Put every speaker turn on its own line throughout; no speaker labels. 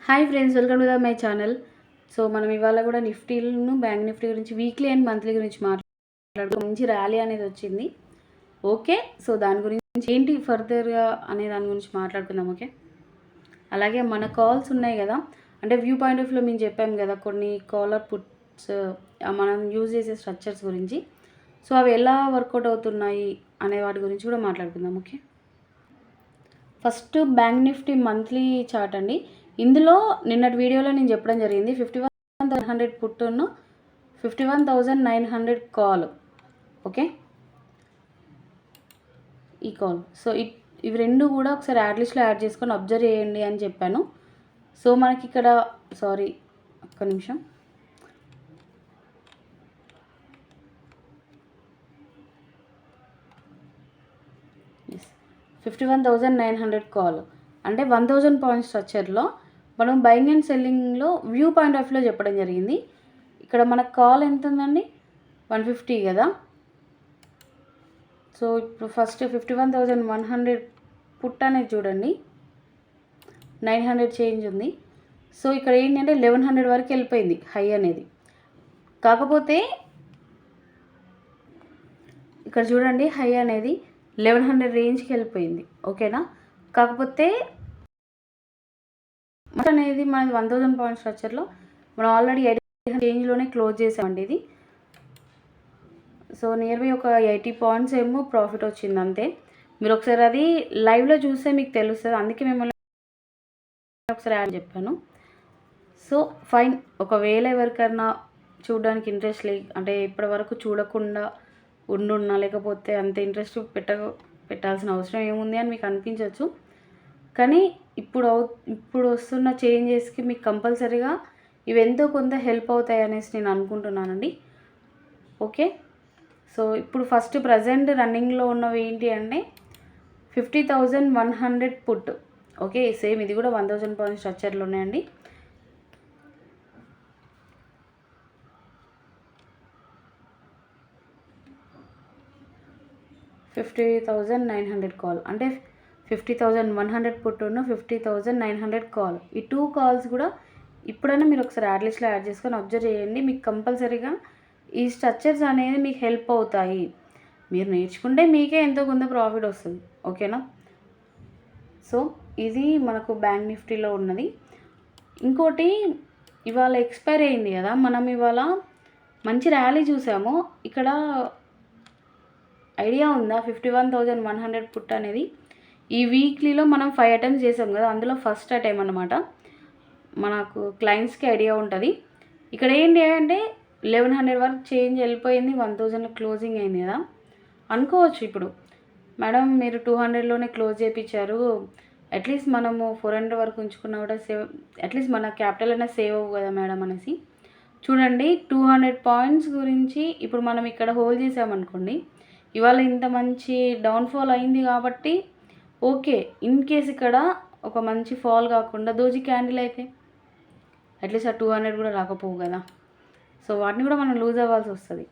Hi friends, welcome to my channel. So మనం ఇవాళ కూడా నిఫ్టీలను బ్యాంక్ నిఫ్టీ గురించి వీక్లీ అండ్ మంత్లీ గురించి మంచి ర్యాలీ అనేది వచ్చింది. ఓకే, సో దాని గురించి ఏంటి ఫర్దర్గా అనే దాని గురించి మాట్లాడుకుందాం. ఓకే, అలాగే మన కాల్స్ ఉన్నాయి కదా, అంటే వ్యూ పాయింట్ ఆఫ్ వ్యూలో మేము చెప్పాము కదా కొన్ని కాలర్ పుట్స్ మనం యూజ్ చేసే స్ట్రక్చర్స్ గురించి. సో అవి ఎలా వర్కౌట్ అవుతున్నాయి అనే వాటి గురించి కూడా మాట్లాడుకుందాం. Okay, first bank Nifty monthly chart అండి. ఇందులో నిన్నటి వీడియోలో నేను చెప్పడం జరిగింది 51,100 పుట్టును 51,900 కాల్. ఓకే, ఈ కాల్. సో ఇవి రెండు కూడా ఒకసారి యాడ్ లిస్ట్లో యాడ్ చేసుకొని అబ్జర్వ్ చేయండి అని చెప్పాను. సో మనకి ఇక్కడ సారీ ఒక్క నిమిషం, ఎస్ 51,900 కాల్ అంటే 1,000 పాయింట్ స్ట్రక్చర్లో మనం బయింగ్ అండ్ సెల్లింగ్లో వ్యూ పాయింట్ ఆఫ్ వ్యూలో చెప్పడం జరిగింది. ఇక్కడ మనకు కాల్ ఎంత ఉందండి, 150 కదా. సో ఇప్పుడు ఫస్ట్ 51,100 పుట్ అనేది చూడండి, 900 చేంజ్ ఉంది. సో ఇక్కడ ఏంటంటే 1100 వరకు వెళ్ళిపోయింది హై అనేది. కాకపోతే ఇక్కడ చూడండి హై అనేది 1100 రేంజ్కి వెళ్ళిపోయింది. ఓకేనా, కాకపోతే అనేది మనది 1,000 పాయింట్ స్ట్రక్చర్లో మనం ఆల్రెడీ 800 రేంజ్లోనే క్లోజ్ చేసామండి ఇది. సో నియర్ బై ఒక 80 పాయింట్స్ ఏమో ప్రాఫిట్ వచ్చింది అంతే. మీరు ఒకసారి అది లైవ్లో చూస్తే మీకు తెలుస్తుంది, అందుకే మిమ్మల్ని ఒకసారి యాడ్ చెప్పాను. సో ఫైన్, ఒకవేళ ఎవరికైనా చూడడానికి ఇంట్రెస్ట్ అంటే ఇప్పటి వరకు చూడకుండా ఉండున్నా, లేకపోతే అంత ఇంట్రెస్ట్ పెట్టాల్సిన అవసరం ఏముంది అని మీకు అనిపించవచ్చు. కానీ ఇప్పుడు వస్తున్న చేంజెస్కి మీకు కంపల్సరీగా ఇవి ఎంతో కొంత హెల్ప్ అవుతాయి అనేసి నేను అనుకుంటున్నానండి. ఓకే, సో ఇప్పుడు ఫస్ట్ ప్రజెంట్ రన్నింగ్లో ఉన్నవి ఏంటి అంటే 50,100 పుట్. ఓకే, సేమ్ ఇది కూడా 1,000 పాయింట్ స్ట్రక్చర్లో ఉన్నాయండి. $50,900 కాల్ అంటే 50,100 పుట్ ఉన్న 50,900 కాల్. ఈ 2 కాల్స్ కూడా ఇప్పుడైనా మీరు ఒకసారి యాడ్ లిస్ట్లో యాడ్ చేసుకొని అబ్జర్వ్ చేయండి. మీకు కంపల్సరీగా ఈ స్ట్రక్చర్స్ అనేది మీకు హెల్ప్ అవుతాయి. మీరు నేర్చుకుంటే మీకే ఎంతో కొంత ప్రాఫిట్ వస్తుంది. ఓకేనా, సో ఇది మనకు బ్యాంక్ నిఫ్టీలో ఉన్నది. ఇంకోటి, ఇవాళ ఎక్స్పైర్ అయింది కదా, మనం ఇవాళ మంచి ర్యాలీ చూసాము. ఇక్కడ ఐడియా ఉందా 51,100 పుట్ అనేది ఈ వీక్లీలో మనం 5 అటెంప్ట్స్ చేసాం కదా, అందులో ఫస్ట్ అటెంప్ట్ అనమాట. మనకు క్లయింట్స్కి ఐడియా ఉంటుంది. ఇక్కడ ఏంటి అంటే 1100 వరకు చేంజ్ వెళ్ళిపోయింది, 1,000 క్లోజింగ్ అయింది కదా. అనుకోవచ్చు ఇప్పుడు, మేడం మీరు 200లోనే క్లోజ్ చేయించారు, అట్లీస్ట్ మనము 400 వరకు ఉంచుకున్నా కూడా సేవ్, అట్లీస్ట్ మన క్యాపిటల్ అయినా సేవ్ అవ్వు కదా మేడం అనేసి. చూడండి 200 పాయింట్స్ గురించి ఇప్పుడు మనం ఇక్కడ హోల్డ్ చేసామనుకోండి, ఇవాళ ఇంత మంచి డౌన్ఫాల్ అయింది కాబట్టి ఓకే. ఇన్ కేస్ ఇక్కడ ఒక మంచి ఫాల్ కాకుండా దోజీ క్యాండిల్ అయితే అట్లీస్ట్ ఆ 200 కూడా రాకపోవు కదా. సో వాటిని కూడా మనం లూజ్ అవ్వాల్సి వస్తుంది.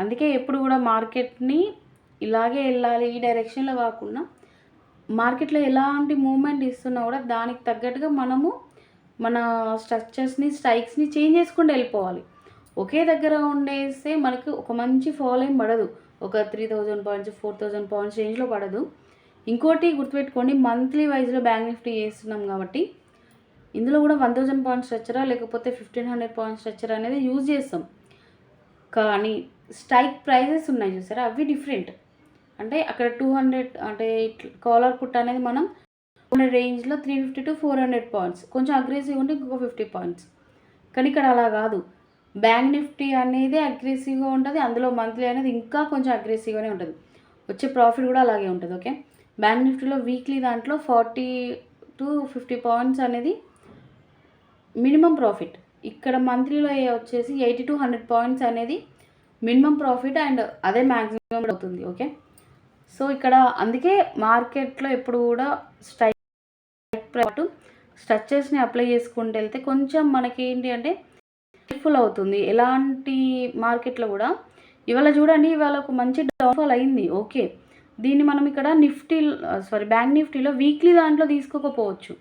అందుకే ఎప్పుడు కూడా మార్కెట్ని ఇలాగే వెళ్ళాలి, ఈ డైరెక్షన్లో కాకుండా మార్కెట్లో ఎలాంటి మూమెంట్ ఇస్తున్నా కూడా దానికి తగ్గట్టుగా మనము మన స్ట్రక్చర్స్ని స్ట్రైక్స్ని చేంజ్ చేసుకుంటూ వెళ్ళిపోవాలి. ఒకే దగ్గర ఉండేస్తే మనకు ఒక మంచి ఫాల్ ఏం పడదు, ఒక 3,000 పాయింట్స్ 4,000 పాయింట్స్ రేంజ్లో పడదు. ఇంకోటి గుర్తుపెట్టుకోండి, మంత్లీ వైజ్లో బ్యాంక్ నిఫ్టీ చేస్తున్నాం కాబట్టి ఇందులో కూడా 1,000 పాయింట్ స్ట్రక్చరా లేకపోతే 1,500 పాయింట్ స్ట్రక్చర్ అనేది యూజ్ చేస్తాం. కానీ స్ట్రైక్ ప్రైజెస్ ఉన్నాయి చూసారా, అవి డిఫరెంట్. అంటే అక్కడ 200 అంటే కాలర్ పుట్ అనేది మనం 200 రేంజ్లో 350 to 400 పాయింట్స్, కొంచెం అగ్రెసివ్ ఉంటే ఇంకొక 50 పాయింట్స్. కానీ ఇక్కడ అలా కాదు, బ్యాంక్ నిఫ్టీ అనేది అగ్రెసివ్గా ఉంటుంది, అందులో మంత్లీ అనేది ఇంకా కొంచెం అగ్రెసివ్గానే ఉంటుంది, వచ్చే ప్రాఫిట్ కూడా అలాగే ఉంటుంది. ఓకే, బ్యాంక్ నిఫ్టీలో వీక్లీ దాంట్లో 40 to 50 పాయింట్స్ అనేది మినిమం ప్రాఫిట్. ఇక్కడ మంత్లీలో వచ్చేసి 80 to 100 పాయింట్స్ అనేది మినిమం ప్రాఫిట్ అండ్ అదే మ్యాక్సిమం అవుతుంది. ఓకే, సో ఇక్కడ అందుకే మార్కెట్లో ఎప్పుడు కూడా స్ట్రక్చర్స్ని అప్లై చేసుకుంటూ వెళ్తే కొంచెం మనకి ఏంటి అంటే హెల్ప్ఫుల్ అవుతుంది. ఎలాంటి మార్కెట్లో కూడా ఇవాళ చూడండి, ఇవాళ ఒక మంచి డౌన్ఫాల్ అయింది. ఓకే, దీన్ని మనం ఇక్కడ బ్యాంక్ నిఫ్టీలో వీక్లీ దాంట్లో తీసుకోకపోవచ్చు,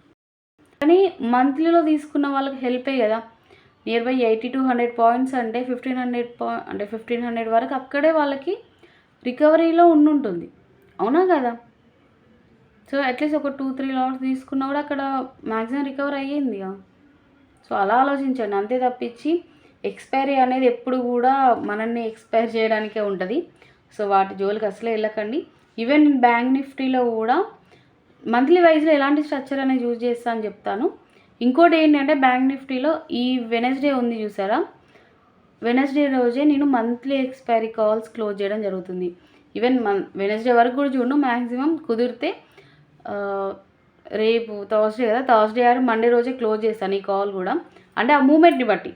కానీ మంత్లీలో తీసుకున్న వాళ్ళకి హెల్పే కదా. నియర్ బై 80 to 100 పాయింట్స్ అంటే 1500 వరకు అక్కడే వాళ్ళకి రికవరీలో ఉండుంటుంది, అవునా కదా. సో అట్లీస్ట్ ఒక 2-3 లాట్స్ తీసుకున్నా కూడా అక్కడ మ్యాక్సిమం రికవర్ అయ్యింది. సో అలా ఆలోచించండి, అంతే తప్పించి ఎక్స్పైరీ అనేది ఎప్పుడు కూడా మనల్ని ఎక్స్పైర్ చేయడానికే ఉంటుంది. సో వాటి జోలికి అసలే వెళ్ళకండి. ఈవెన్ బ్యాంక్ నిఫ్టీలో కూడా మంత్లీ వైజ్లో ఎలాంటి స్ట్రక్చర్ అనేది యూజ్ చేస్తా అని చెప్తాను. ఇంకోటి ఏంటంటే బ్యాంక్ నిఫ్టీలో ఈ వెనస్డే ఉంది చూసారా, వెనస్డే రోజే నేను మంత్లీ ఎక్స్పైరీ కాల్స్ క్లోజ్ చేయడం జరుగుతుంది. ఈవెన్ వెనస్డే వరకు కూడా చూడను, మ్యాక్సిమం కుదిరితే రేపు థర్స్డే కదా, థర్స్డే ఆర్ మండే రోజే క్లోజ్ చేస్తాను ఈ కాల్ కూడా. అంటే ఆ మూమెంట్ని బట్టి,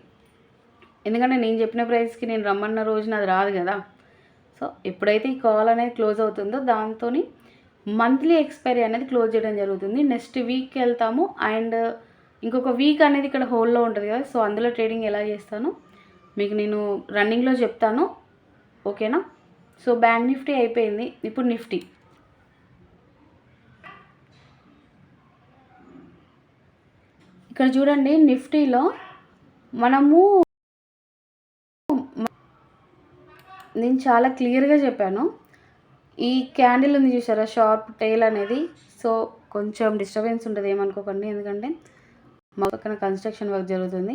ఎందుకంటే నేను చెప్పిన ప్రైస్కి నేను రమ్మన్న రోజున అది రాదు కదా. సో ఎప్పుడైతే ఈ కాల్ అనేది క్లోజ్ అవుతుందో దాంతో మంత్లీ ఎక్స్పైరీ అనేది క్లోజ్ చేయడం జరుగుతుంది. నెక్స్ట్ వీక్కి వెళ్తాము అండ్ ఇంకొక వీక్ అనేది ఇక్కడ హోల్డ్లో ఉంటుంది కదా. సో అందులో ట్రేడింగ్ ఎలా చేస్తాను మీకు నేను రన్నింగ్లో చెప్తాను, ఓకేనా. సో బ్యాంక్ నిఫ్టీ అయిపోయింది, ఇప్పుడు నిఫ్టీ. ఇక్కడ చూడండి, నిఫ్టీలో మనము నేను చాలా క్లియర్గా చెప్పాను. ఈ క్యాండిల్ ఉంది చూసారా, షార్ప్ టైల్ అనేది. సో కొంచెం డిస్టర్బెన్స్ ఉంటుంది, ఏమనుకోకండి, ఎందుకంటే మా పక్కన కన్స్ట్రక్షన్ వర్క్ జరుగుతుంది.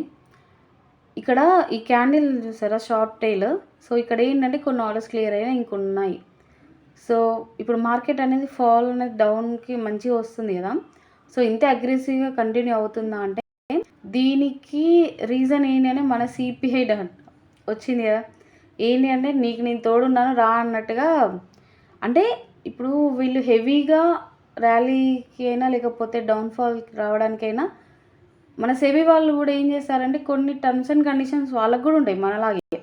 ఇక్కడ ఈ క్యాండిల్ చూసారా షార్ప్ టైల్. సో ఇక్కడ ఏంటంటే కొన్ని ఆర్డర్స్ క్లియర్ అయినా ఇంకొన్నాయి. సో ఇప్పుడు మార్కెట్ అనేది ఫాల్ అనేది డౌన్కి మంచిగా వస్తుంది కదా. సో ఇంత అగ్రెసివ్గా కంటిన్యూ అవుతుందా అంటే దీనికి రీజన్ ఏంటి అంటే మన సిపిఐ వచ్చింది కదా. ఏంటి అంటే నీకు నేను తోడున్నాను రా అన్నట్టుగా. అంటే ఇప్పుడు వీళ్ళు హెవీగా ర్యాలీకి అయినా లేకపోతే డౌన్ఫాల్కి రావడానికైనా మన సెబీ వాళ్ళు కూడా ఏం చేస్తారంటే కొన్ని టర్మ్స్ అండ్ కండిషన్స్ వాళ్ళకు కూడా ఉంటాయి మనలాగే.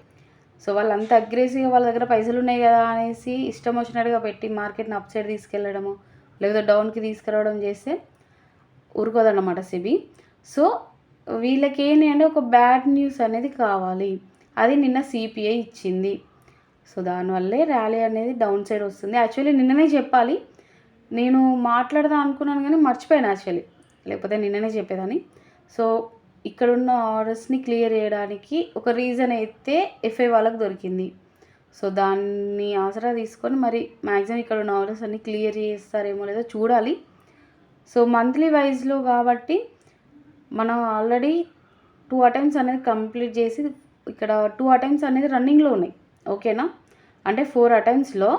సో వాళ్ళు అంత అగ్రెసివ్గా వాళ్ళ దగ్గర పైసలు ఉన్నాయి కదా అనేసి ఇష్టం వచ్చినట్టుగా పెట్టి మార్కెట్ని అప్ సైడ్ తీసుకెళ్ళడము లేకపోతే డౌన్కి తీసుకురావడం చేస్తే ఊరుకోదన్నమాట సెబీ. సో వీళ్ళకి ఏంటి అంటే ఒక బ్యాడ్ న్యూస్ అనేది కావాలి, అది నిన్న సిపిఐ ఇచ్చింది. సో దానివల్లే ర్యాలీ అనేది డౌన్ సైడ్ వస్తుంది. యాక్చువల్లీ నిన్ననే చెప్పాలి, నేను మాట్లాడదాం అనుకున్నాను కానీ మర్చిపోయాను యాక్చువల్లీ, లేకపోతే నిన్ననే చెప్పేదాన్ని. సో ఇక్కడున్న ఆర్డర్స్ని క్లియర్ చేయడానికి ఒక రీజన్ అయితే ఎఫ్ఐ వాళ్ళకి దొరికింది. సో దాన్ని ఆసరా తీసుకొని మరి మ్యాక్సిమం ఇక్కడ ఉన్న ఆర్డర్స్ అన్ని క్లియర్ చేస్తారేమో లేదో చూడాలి. సో మంత్లీ వైజ్లో కాబట్టి మనం ఆల్రెడీ 2 అటెంప్ట్స్ అనేది కంప్లీట్ చేసి ఇక్కడ 2 అటెంప్ట్స్ అనేది రన్నింగ్లో ఉన్నాయి, ఓకేనా. అంటే 4 అటెంప్ట్స్లో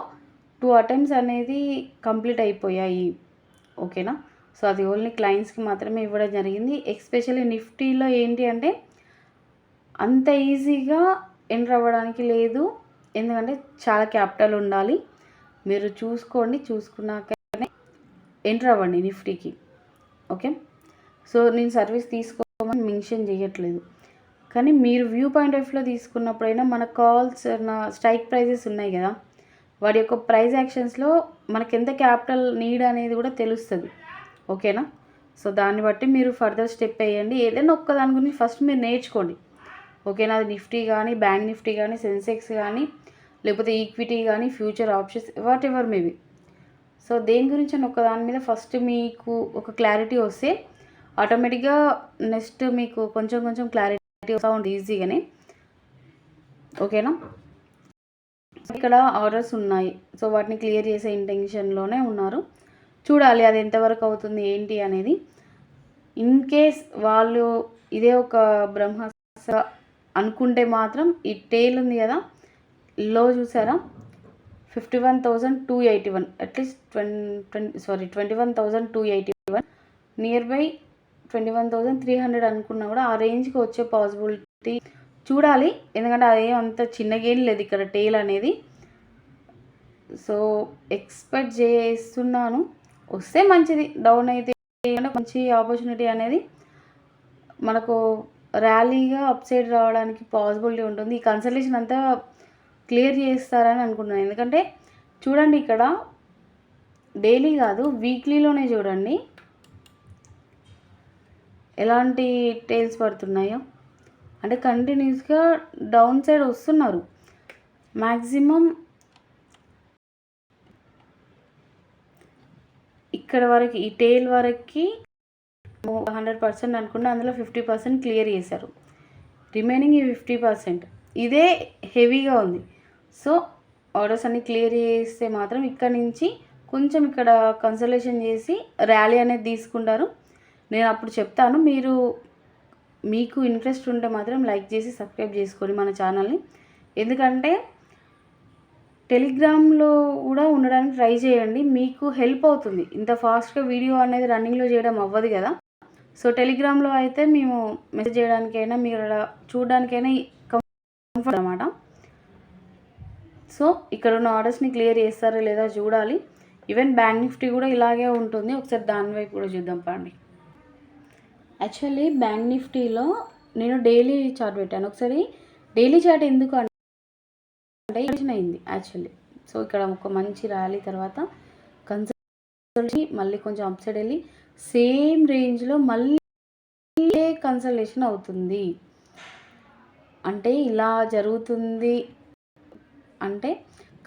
2 అటెంప్ట్స్ అనేది కంప్లీట్ అయిపోయాయి, ఓకేనా. సో అది ఓన్లీ క్లయింట్స్కి మాత్రమే ఇవ్వడం జరిగింది. ఎస్పెషల్లీ నిఫ్టీలో ఏంటి అంటే అంత ఈజీగా ఎంటర్ అవ్వడానికి లేదు, ఎందుకంటే చాలా క్యాపిటల్ ఉండాలి. మీరు చూసుకోండి, చూసుకున్నాకనే ఎంటర్ అవ్వండి నిఫ్టీకి, ఓకే. సో నేను సర్వీస్ తీసుకోమని మెన్షన్ చేయట్లేదు, కానీ మీరు వ్యూ పాయింట్ ఆఫ్ వ్యూలో తీసుకున్నప్పుడైనా మన కాల్స్ స్ట్రైక్ ప్రైజెస్ ఉన్నాయి కదా, వాడి యొక్క ప్రైజ్ యాక్షన్స్లో మనకి ఎంత క్యాపిటల్ నీడ్ అనేది కూడా తెలుస్తుంది, ఓకేనా. సో దాన్ని బట్టి మీరు ఫర్దర్ స్టెప్ వేయండి. ఏదైనా ఒక్క దాని గురించి ఫస్ట్ మీరు నేర్చుకోండి, ఓకేనా. అది నిఫ్టీ కానీ బ్యాంక్ నిఫ్టీ కానీ సెన్సెక్స్ కానీ లేకపోతే ఈక్విటీ కానీ future options what ever maybe. So దేని గురించి అని ఒక్క దాని మీద ఫస్ట్ మీకు ఒక క్లారిటీ వస్తే ఆటోమేటిక్గా నెక్స్ట్ మీకు కొంచెం కొంచెం క్లారిటీ వస్తూ ఉంటుంది ఈజీగానే, ఓకేనా. ఇక్కడ ఆర్డర్స్ ఉన్నాయి, సో వాటిని క్లియర్ చేసే ఇంటెన్షన్లోనే ఉన్నారు. చూడాలి అది ఎంతవరకు అవుతుంది ఏంటి అనేది. ఇన్ కేస్ వాళ్ళు ఇదే ఒక బ్రహ్మాస్త్ర అనుకుంటే మాత్రం ఈ టేల్ ఉంది కదా లో చూసారా 51,281, అట్లీస్ట్ 21,281 నియర్ బై 21,300 అనుకున్నా కూడా ఆ రేంజ్కి వచ్చే పాసిబిలిటీ చూడాలి, ఎందుకంటే అదేం అంత చిన్న గేమ్ లేదు ఇక్కడ టేల్ అనేది. సో ఎక్స్పెక్ట్ చేస్తున్నాను వస్తే మంచిది, డౌన్ అయితే మంచి ఆపర్చునిటీ అనేది మనకు ర్యాలీగా అప్ సైడ్ రావడానికి పాసిబిలిటీ ఉంటుంది. ఈ కన్సల్టేషన్ అంతా క్లియర్ చేస్తారని అనుకుంటున్నాను, ఎందుకంటే చూడండి ఇక్కడ డైలీ కాదు వీక్లీలోనే చూడండి ఎలాంటి టేల్స్ పడుతున్నాయో. అంటే కంటిన్యూస్గా డౌన్ సైడ్ వస్తున్నారు. మ్యాక్సిమం ఇక్కడ వరకు ఈ టేల్ వరకు 100% అనుకుంటే అందులో 50% క్లియర్ చేశారు. రిమైనింగ్ ఈ 50% ఇదే హెవీగా ఉంది. సో ఆర్డర్స్ అన్నీ క్లియర్ చేస్తే మాత్రం ఇక్కడ నుంచి కొంచెం ఇక్కడ కన్సల్టేషన్ చేసి ర్యాలీ అనేది తీసుకుంటారు. నేను అప్పుడు చెప్తాను. మీకు ఇంట్రెస్ట్ ఉంటే మాత్రం లైక్ చేసి సబ్స్క్రైబ్ చేసుకోండి మన ఛానల్ని. ఎందుకంటే టెలిగ్రామ్లో కూడా ఉండడానికి ట్రై చేయండి, మీకు హెల్ప్ అవుతుంది. ఇంత ఫాస్ట్గా వీడియో అనేది రన్నింగ్లో చేయడం అవ్వదు కదా. సో టెలిగ్రామ్లో అయితే మేము మెసేజ్ చేయడానికైనా మీరు చూడడానికైనా కంఫర్ట్ అన్నమాట. సో ఇక్కడ ఉన్న ఆర్డర్స్ని క్లియర్ చేస్తారా లేదా చూడాలి. ఈవెన్ బ్యాంక్ నిఫ్టీ కూడా ఇలాగే ఉంటుంది. ఒకసారి దాని వైపు కూడా చూద్దాం పండి. యాక్చువల్లీ బ్యాంక్ నిఫ్టీలో నేను డైలీ చార్ట్ పెట్టాను. ఒకసారి డైలీ చార్ట్ ఎందుకు అంటే అయింది యాక్చువల్లీ. సో ఇక్కడ ఒక మంచి ర్యాలీ తర్వాత కన్సల్టేషన్ మళ్ళీ కొంచెం అప్ సైడ్ వెళ్ళి సేమ్ రేంజ్లో మళ్ళీ కన్సల్టేషన్ అవుతుంది. అంటే ఇలా జరుగుతుంది అంటే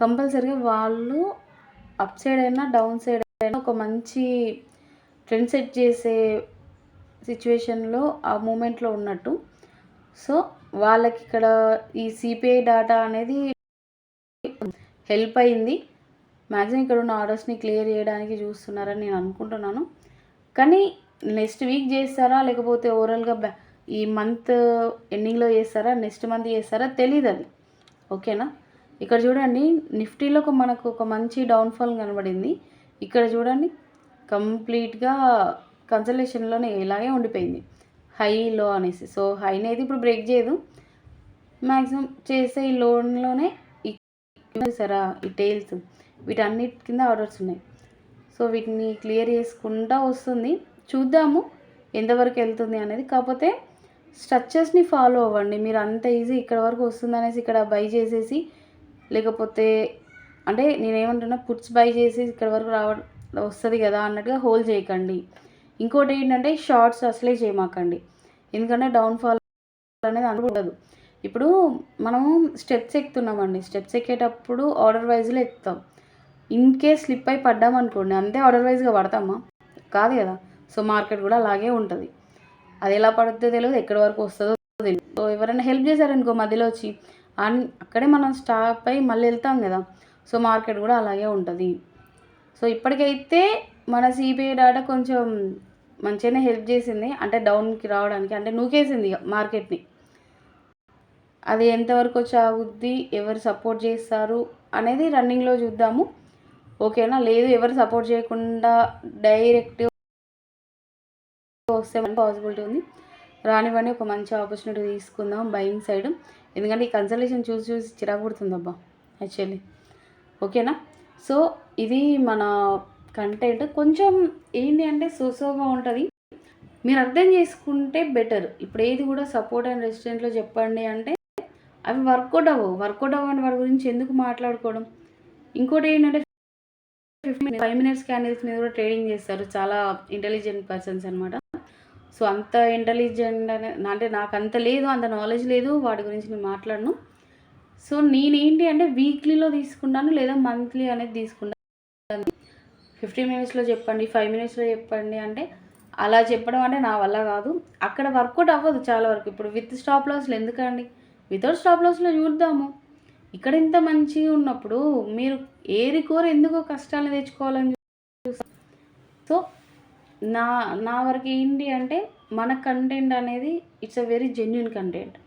కంపల్సరీగా వాళ్ళు అప్ సైడ్ అయినా డౌన్ సైడ్ అయినా ఒక మంచి ట్రెండ్ సెట్ చేసే సిచ్యువేషన్లో ఆ మూమెంట్లో ఉన్నట్టు. సో వాళ్ళకి ఇక్కడ ఈ సిపిఐ డాటా అనేది హెల్ప్ అయింది. మ్యాక్సిమం ఇక్కడ ఉన్న ఆర్డర్స్ని క్లియర్ చేయడానికి చూస్తున్నారని నేను అనుకుంటున్నాను. కానీ నెక్స్ట్ వీక్ చేస్తారా లేకపోతే ఓవరాల్గా ఈ మంత్ ఎండింగ్లో చేస్తారా నెక్స్ట్ మంత్ చేస్తారా తెలియదు అది. ఓకేనా. ఇక్కడ చూడండి నిఫ్టీలో మనకు ఒక మంచి డౌన్ఫాల్ కనబడింది. ఇక్కడ చూడండి కంప్లీట్గా కన్సల్టేషన్లోనే ఇలాగే ఉండిపోయింది హై లో అనేసి. సో హైని అయితే ఇప్పుడు బ్రేక్ చేయదు, మ్యాక్సిమం చేసే ఈ లోన్లోనే సరా ఈ టైల్స్ వీటన్నిటి కింద ఆర్డర్స్ ఉన్నాయి. సో వీటిని క్లియర్ చేసుకుంటూ వస్తుంది. చూద్దాము ఎంతవరకు వెళ్తుంది అనేది. కాకపోతే స్ట్రక్చర్స్ని ఫాలో అవ్వండి. మీరు అంత ఈజీ ఇక్కడ వరకు వస్తుంది అనేసి ఇక్కడ బై చేసేసి లేకపోతే అంటే నేనేమంటున్నా పుట్స్ బై చేసి ఇక్కడ వరకు వస్తుంది కదా అన్నట్టుగా హోల్డ్ చేయకండి. ఇంకోటి ఏంటంటే షార్ట్స్ అసలే చేయమాకండి, ఎందుకంటే డౌన్ఫాల్ అనేది అనుకుండదు. ఇప్పుడు మనము స్టెప్స్ ఎక్కుతున్నామండి, స్టెప్స్ ఎక్కేటప్పుడు ఆర్డర్ వైజ్లో ఎక్కుతాం. ఇన్ కేస్ స్లిప్ అయి పడ్డామనుకోండి అంతే ఆర్డర్ వైజ్గా పడతామా? కాదు కదా. సో మార్కెట్ కూడా అలాగే ఉంటుంది. అది ఎలా పడుతుందో తెలియదు, ఎక్కడి వరకు వస్తుందో తెలియదు. సో ఎవరైనా హెల్ప్ చేశారనుకో మధ్యలో వచ్చి అక్కడే మనం స్టాప్ అయి మళ్ళీ వెళ్తాం కదా. సో మార్కెట్ కూడా అలాగే ఉంటుంది. సో ఇప్పటికైతే మన సిబిఐ డాటా కొంచెం మంచిగానే హెల్ప్ చేసింది, అంటే డౌన్కి రావడానికి, అంటే నూకేసింది మార్కెట్ని. అది ఎంతవరకు వచ్చి ఆగుద్ది, ఎవరు సపోర్ట్ చేస్తారు అనేది రన్నింగ్లో చూద్దాము. ఓకేనా. లేదు ఎవరు సపోర్ట్ చేయకుండా డైరెక్ట్ వస్తే పాసిబిలిటీ ఉంది. రానివ్వండి, ఒక మంచి ఆపర్చునిటీ తీసుకుందాం బయింగ్ సైడ్. ఎందుకంటే ఈ కన్సల్టేషన్ చూసి చూసి చిరాకు పుడుతుందబ్బా యాక్చువల్లీ. ఓకేనా. సో ఇది మన కంటెంట్ కొంచెం ఏంటి అంటే సోసోగా ఉంటుంది, మీరు అర్థం చేసుకుంటే బెటర్. ఇప్పుడు ఏది కూడా సపోర్ట్ అండ్ రెసిస్టెంట్లో చెప్పండి అంటే అవి వర్కౌట్ అవ్వని వాడి గురించి ఎందుకు మాట్లాడుకోవడం. ఇంకోటి ఏంటంటే 5 minutes క్యాండిల్స్ మీద కూడా ట్రేడింగ్ చేస్తారు చాలా ఇంటెలిజెంట్ పర్సన్స్ అనమాట. సో అంత ఇంటెలిజెంట్ అంటే నాకు అంత లేదు, అంత నాలెడ్జ్ లేదు, వాటి గురించి నేను మాట్లాడను. సో నేనేంటి అంటే వీక్లీలో తీసుకుంటాను లేదా మంత్లీ అనేది తీసుకుంటాను. 15 minutesలో చెప్పండి, 5 minutesలో చెప్పండి అంటే అలా చెప్పడం అంటే నా వల్ల కాదు. అక్కడ వర్కౌట్ అవ్వదు చాలా వరకు. ఇప్పుడు విత్ స్టాప్ లాస్లో ఎందుకండి, వితౌట్ స్టాప్ లాస్లో చూద్దాము. ఇక్కడ ఇంత మంచిగా ఉన్నప్పుడు మీరు ఏరి కోరి ఎందుకో కష్టాలను తెచ్చుకోవాలని చూస్తారు. సో నా వరకు ఏంటి అంటే మన కంటెంట్ అనేది it's a very genuine content.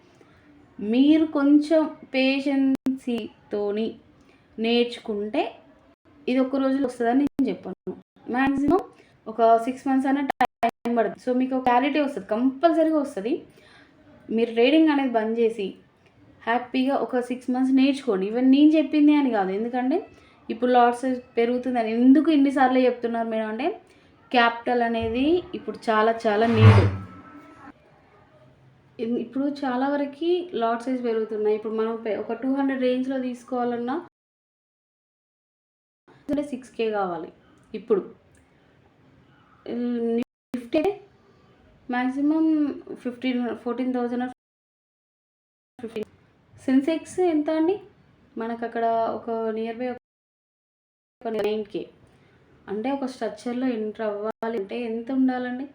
మీరు కొంచెం పేషెన్సీతోని నేర్చుకుంటే ఇది ఒక్క రోజులో వస్తుందని నేను చెప్పాను. మ్యాక్సిమం ఒక 6 months అనే టైం పడుతుంది. సో మీకు క్లారిటీ వస్తుంది, కంపల్సరీగా వస్తుంది. మీరు ట్రేడింగ్ అనేది బంద్ చేసి హ్యాపీగా ఒక 6 months నేర్చుకోండి. ఈవెన్ నేను చెప్పింది అని కాదు, ఎందుకంటే ఇప్పుడు లాట్స్ పెరుగుతుందని ఎందుకు ఇన్నిసార్లు చెప్తున్నారు మీరు అంటే క్యాపిటల్ అనేది ఇప్పుడు చాలా చాలా నీడ్. ఇప్పుడు చాలా వరకు లాట్ సైజ్ పెరుగుతున్నాయి. ఇప్పుడు మనం ఒక 200 రేంజ్లో తీసుకోవాలన్నా 6K కావాలి. ఇప్పుడు నిఫ్టీ మ్యాక్సిమం 14,000 15. సెన్సెక్స్ ఎంత అండి మనకు అక్కడ ఒక నియర్ బై 9K. అంటే ఒక స్ట్రక్చర్లో ఎంటర్ అవ్వాలి అంటే ఎంత ఉండాలండి,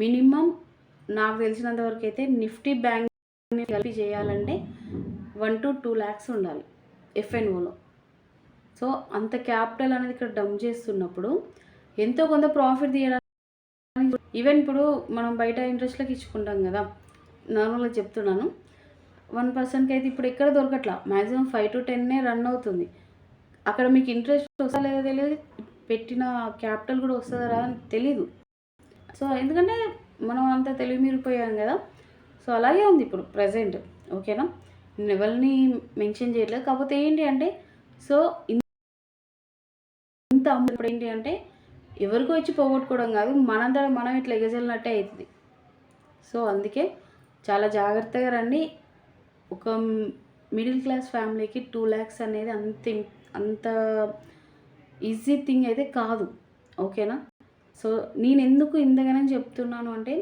మినిమం నాకు తెలిసినంత వరకు అయితే నిఫ్టీ బ్యాంక్ కలిపి చేయాలంటే 1 to 2 lakhs ఉండాలి ఎఫ్ఎన్ఓలో. సో అంత క్యాపిటల్ అనేది ఇక్కడ డంప్ చేస్తున్నప్పుడు ఎంతో కొంత ప్రాఫిట్ తీయడానికి, ఈవెన్ ఇప్పుడు మనం బయట ఇంట్రెస్ట్లకు ఇచ్చుకుంటాం కదా, నార్మల్గా చెప్తున్నాను, 1%కి అయితే ఇప్పుడు ఎక్కడ దొరకట్లా, మ్యాక్సిమం 5 to 10 రన్ అవుతుంది. అక్కడ మీకు ఇంట్రెస్ట్ వస్తుందా లేదో తెలియదు, పెట్టిన క్యాపిటల్ కూడా వస్తుందా రాదా అని తెలీదు. సో ఎందుకంటే మనం అంతా తెలివి మీరిపోయాం కదా. సో అలాగే ఉంది ఇప్పుడు ప్రజెంట్. ఓకేనా, నేను ఎవరిని మెన్షన్ చేయట్లేదు. కాకపోతే ఏంటి అంటే, సో ఇంత ఇప్పుడు ఏంటి అంటే ఎవరికో ఇచ్చి పోగొట్టుకోవడం కాదు, మనంతా మనం ఇట్లా ఎగజల్లినట్టే అవుతుంది. సో అందుకే చాలా జాగ్రత్తగా రండి. ఒక మిడిల్ క్లాస్ ఫ్యామిలీకి 2 lakhs అనేది అంత ఈజీ థింగ్ అయితే కాదు. ఓకేనా, సో నేను ఎందుకు ఇంతగానే చెప్తున్నాను అంటే,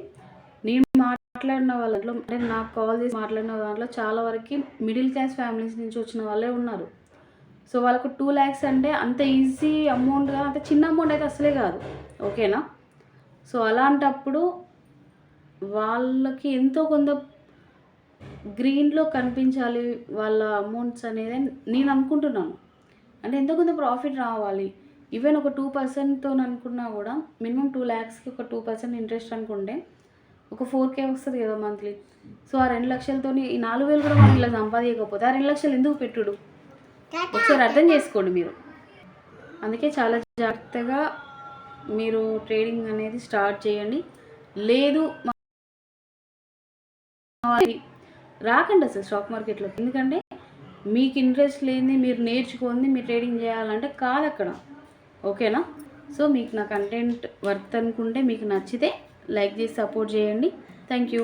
నేను మాట్లాడిన వాళ్ళలో అంటే నాకు కాల్ చేసి మాట్లాడిన దాంట్లో చాలా వరకు మిడిల్ క్లాస్ ఫ్యామిలీస్ నుంచి వచ్చిన వాళ్ళే ఉన్నారు. సో వాళ్ళకు 2 lakhs అంటే అంత ఈజీ అమౌంట్గా, అంత చిన్న అమౌంట్ అయితే అసలే కాదు. ఓకేనా, సో అలాంటప్పుడు వాళ్ళకి ఎంతో కొంత గ్రీన్లో కనిపించాలి వాళ్ళ అమౌంట్స్ అనేది నేను అనుకుంటున్నాను. అంటే ఎంతో కొంత ప్రాఫిట్ రావాలి. ఈవెన్ ఒక 2%తో అనుకున్నా కూడా మినిమం 2 lakhsకి ఒక 2% ఇంట్రెస్ట్ అనుకుంటే ఒక 4K వస్తుంది కదా మంత్లీ. సో ఆ 2 లక్షలతో ఈ 4,000 కూడా మనం ఇలా సంపాదించకపోతే ఆ 2 లక్షలు ఎందుకు పెట్టుడు, ఒకసారి అర్థం చేసుకోండి మీరు. అందుకే చాలా జాగ్రత్తగా మీరు ట్రేడింగ్ అనేది స్టార్ట్ చేయండి. లేదు రాకండి అసలు స్టాక్ మార్కెట్లో. ఎందుకంటే మీకు ఇంట్రెస్ట్ లేనిది, మీరు నేర్చుకుంది మీరు ట్రేడింగ్ చేయాలంటే కాదు అక్కడ. ఓకేనా, సో మీకు నా కంటెంట్ వర్త్ అనుకుంటే, మీకు నచ్చితే లైక్ చేసి సపోర్ట్ చేయండి. Thank you.